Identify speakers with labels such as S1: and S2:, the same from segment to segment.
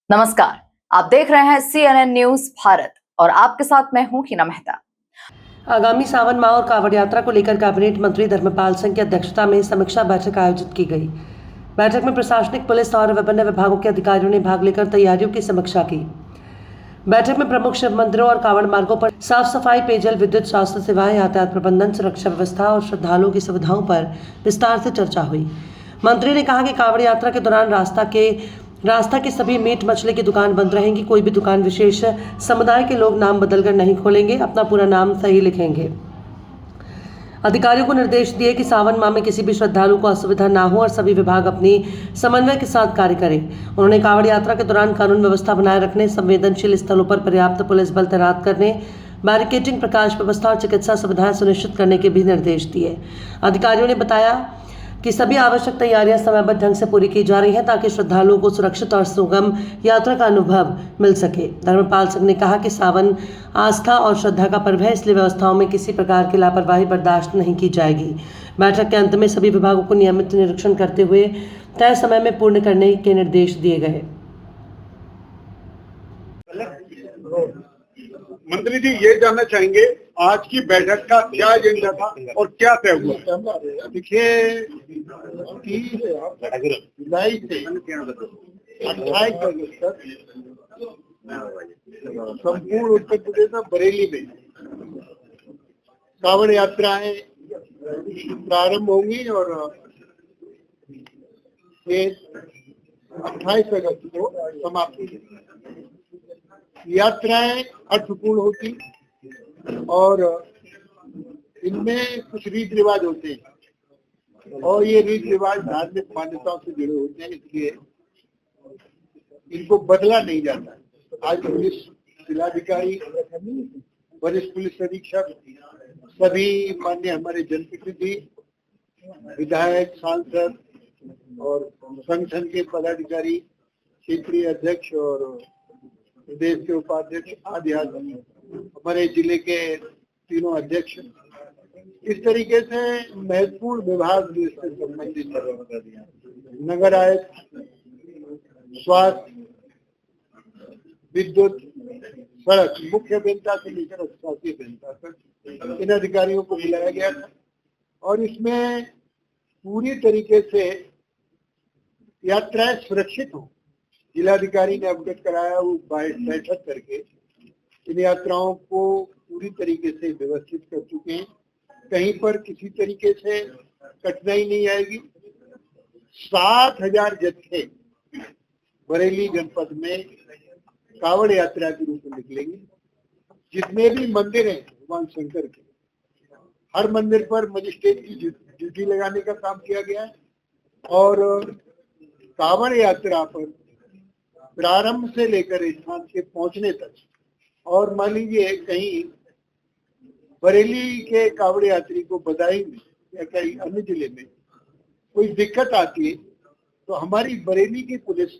S1: नमस्कार, आप देख रहे हैं CNN न्यूज भारत और आपके साथ मैं हूं हिना मेहता।
S2: आगामी सावन माह और कांवड़ यात्रा को लेकर कैबिनेट मंत्री धर्मपाल सिंह की अध्यक्षता में समीक्षा बैठक आयोजित की गई। बैठक में प्रशासनिक, पुलिस और विभिन्न विभागों के अधिकारियों ने भाग लेकर तैयारियों की समीक्षा की। बैठक में प्रमुख शिव मंदिरों और कांवड़ मार्गों पर साफ सफाई, पेयजल, विद्युत, स्वास्थ्य सेवाएं, यातायात प्रबंधन, सुरक्षा व्यवस्था और श्रद्धालुओं की सुविधाओं पर विस्तार से चर्चा हुई। मंत्री ने कहा कि कांवड़ यात्रा के दौरान रास्ता की सभी मीट मछली की दुकान बंद रहेंगी। कोई भी दुकान विशेष समुदाय के लोग नाम बदलकर नहीं खोलेंगे, अपना पूरा नाम सही लिखेंगे। अधिकारियों को निर्देश दिए कि सावन माह में किसी भी श्रद्धालु को असुविधा ना हो और सभी विभाग अपनी समन्वय के साथ कार्य करें। उन्होंने कांवड़ यात्रा के दौरान कानून व्यवस्था बनाए रखने, संवेदनशील स्थलों पर पर्याप्त पुलिस बल तैनात करने, बैरिकेडिंग, प्रकाश व्यवस्था और चिकित्सा सुविधाएं सुनिश्चित करने के भी निर्देश दिए। अधिकारियों ने बताया कि सभी आवश्यक तैयारियां समयबद्ध ढंग से पूरी की जा रही हैं ताकि श्रद्धालुओं को सुरक्षित और सुगम यात्रा का अनुभव मिल सके। धर्मपाल सिंह ने कहा कि सावन आस्था और श्रद्धा का पर्व है, इसलिए व्यवस्थाओं में किसी प्रकार की लापरवाही बर्दाश्त नहीं की जाएगी। बैठक के अंत में सभी विभागों को नियमित निरीक्षण करते हुए तय समय में पूर्ण करने के निर्देश दिए गए।
S3: मंत्री जी, ये जानना चाहेंगे आज की बैठक का क्या एजेंडा था और क्या तय हुआ?
S4: देखिए, 30 जुलाई से 28 अगस्त तक संपूर्ण उत्तर प्रदेश में बरेली में कांवड़ यात्राएं प्रारंभ होंगी और ये 28 अगस्त को समाप्त होगी। यात्राएं अर्थपूर्ण होती और इनमें कुछ रीति रिवाज होते हैं और ये रीति रिवाज धार्मिक मान्यताओं से जुड़े होते हैं, इसलिए इनको बदला नहीं जाता। आज पुलिस जिलाधिकारी, वरिष्ठ पुलिस अधीक्षक, सभी माननीय हमारे जनप्रतिनिधि, विधायक, सांसद और संगठन के पदाधिकारी, क्षेत्रीय अध्यक्ष और प्रदेश के उपाध्यक्ष आदि हमारे जिले के तीनों अध्यक्ष, इस तरीके से महत्वपूर्ण विभाग से संबंधित नगर आयुक्त, स्वास्थ्य, विद्युत, सड़क, मुख्य अभियंता से लेकर शासकीय अभियंता तक इन अधिकारियों को बुलाया गया था और इसमें पूरी तरीके से यात्राएं सुरक्षित हो जिलाधिकारी ने अवगत कराया। वो बैठक करके इन यात्राओं को पूरी तरीके से व्यवस्थित कर चुके हैं, कहीं पर किसी तरीके से कठिनाई नहीं आएगी। 7,000 जत्थे बरेली जनपद में कांवड़ यात्रा के रूप में निकलेंगे। जितने भी मंदिर हैं भगवान शंकर के, हर मंदिर पर मजिस्ट्रेट की ड्यूटी लगाने का काम किया गया है और कांवड़ यात्रा पर प्रारंभ से लेकर स्थान के पहुंचने तक, और मान लीजिए कहीं बरेली के कांवड़ यात्री को बदायूं में या कहीं अन्य जिले में कोई दिक्कत आती है तो हमारी बरेली की पुलिस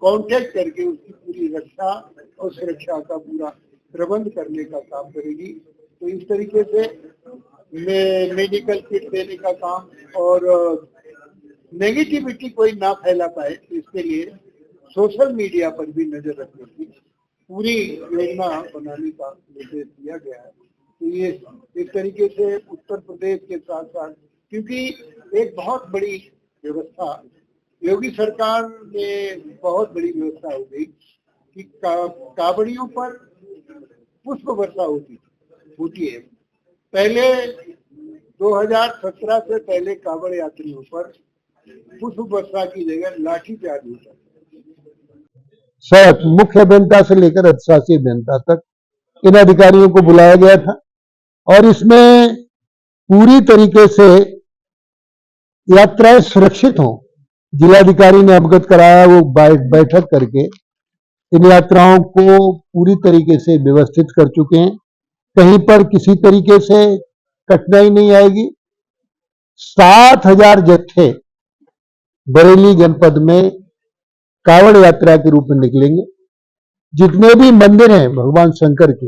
S4: कांटेक्ट करके उसकी पूरी रक्षा और सुरक्षा का पूरा प्रबंध करने का काम करेगी। तो इस तरीके से मेडिकल किट देने का काम और नेगेटिविटी कोई ना फैला पाए, तो इसके लिए सोशल मीडिया पर भी नजर रखने की पूरी योजना बनाने का निर्देश दिया गया है। तो ये इस तरीके से उत्तर प्रदेश के साथ साथ, क्योंकि एक बहुत बड़ी व्यवस्था योगी सरकार में बहुत बड़ी व्यवस्था हो गई कि कांवड़ियों पर पुष्प वर्षा होती है। पहले 2017 से पहले कांवड़ यात्रियों पर पुष्प वर्षा की जगह लाठीचार्ज होता है।
S5: सड़क, मुख्य अभियंता से लेकर अधिशासी अभियंता तक इन अधिकारियों को बुलाया गया था और इसमें पूरी तरीके से यात्राएं सुरक्षित हों जिलाधिकारी ने अवगत कराया। वो बैठक करके इन यात्राओं को पूरी तरीके से व्यवस्थित कर चुके हैं, कहीं पर किसी तरीके से कठिनाई नहीं आएगी। 7,000 जत्थे बरेली जनपद में कांवड़ यात्रा के रूप में निकलेंगे। जितने भी मंदिर हैं भगवान शंकर के,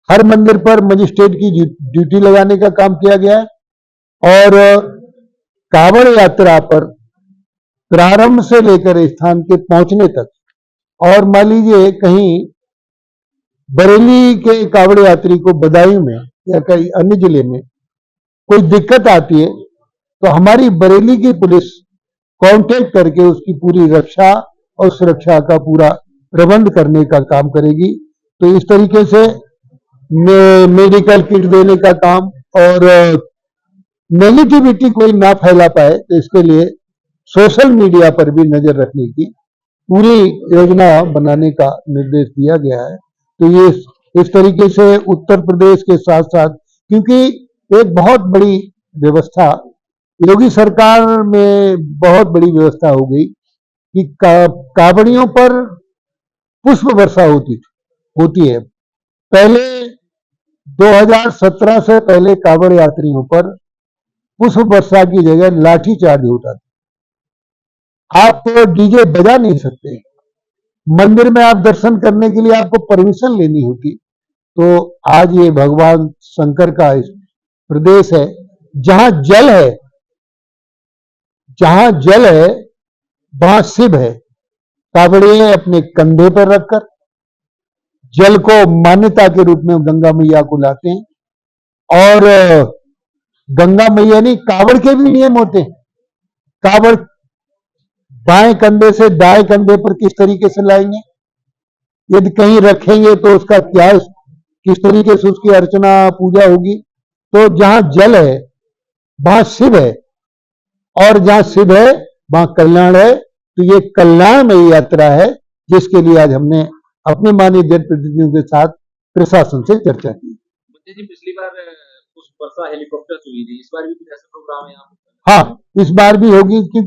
S5: हर मंदिर पर मजिस्ट्रेट की ड्यूटी लगाने का काम किया गया है और कांवड़ यात्रा पर प्रारंभ से लेकर स्थान के पहुंचने तक और मान लीजिए कहीं बरेली के कावड़ यात्री को बदायूं में या कहीं अन्य जिले में कोई दिक्कत आती है तो हमारी बरेली की पुलिस कांटेक्ट करके उसकी पूरी रक्षा और सुरक्षा का पूरा प्रबंध करने का काम करेगी। तो इस तरीके से मेडिकल किट देने का काम और नेगेटिविटी कोई ना फैला पाए तो इसके लिए सोशल मीडिया पर भी नजर रखने की पूरी योजना बनाने का निर्देश दिया गया है। तो ये इस तरीके से उत्तर प्रदेश के साथ साथ, क्योंकि एक बहुत बड़ी व्यवस्था योगी सरकार में बहुत बड़ी व्यवस्था हो गई कि कावड़ियों पर पुष्प वर्षा होती है। पहले 2017 से पहले कावड़ यात्रियों पर पुष्प वर्षा की जगह लाठी चार्ज होता था। आप तो डीजे बजा नहीं सकते, मंदिर में आप दर्शन करने के लिए आपको परमिशन लेनी होती। तो आज ये भगवान शंकर का प्रदेश है जहां जल है वहां शिव है। कावड़िए अपने कंधे पर रखकर जल को मान्यता के रूप में गंगा मैया को लाते हैं और गंगा मैया नहीं, कावड़ के भी नियम होते हैं। कावड़ बाएं कंधे से दाएं कंधे पर किस तरीके से लाएंगे, यदि कहीं रखेंगे तो उसका क्या, किस तरीके से उसकी अर्चना पूजा होगी। तो जहां जल है वहां शिव है और जहां शिव है वहां कल्याण है। तो ये कल्याण में यात्रा है जिसके लिए आज हमने अपने माननीय जनप्रतिनिधियों के साथ प्रशासन से चर्चा की।
S6: मुझे जी पिछली बार पुष्प वर्षा हेलीकॉप्टर से हुई थी, इस बार भी कुछ ऐसा प्रोग्राम है यहाँ?
S5: हाँ, इस बार भी होगी।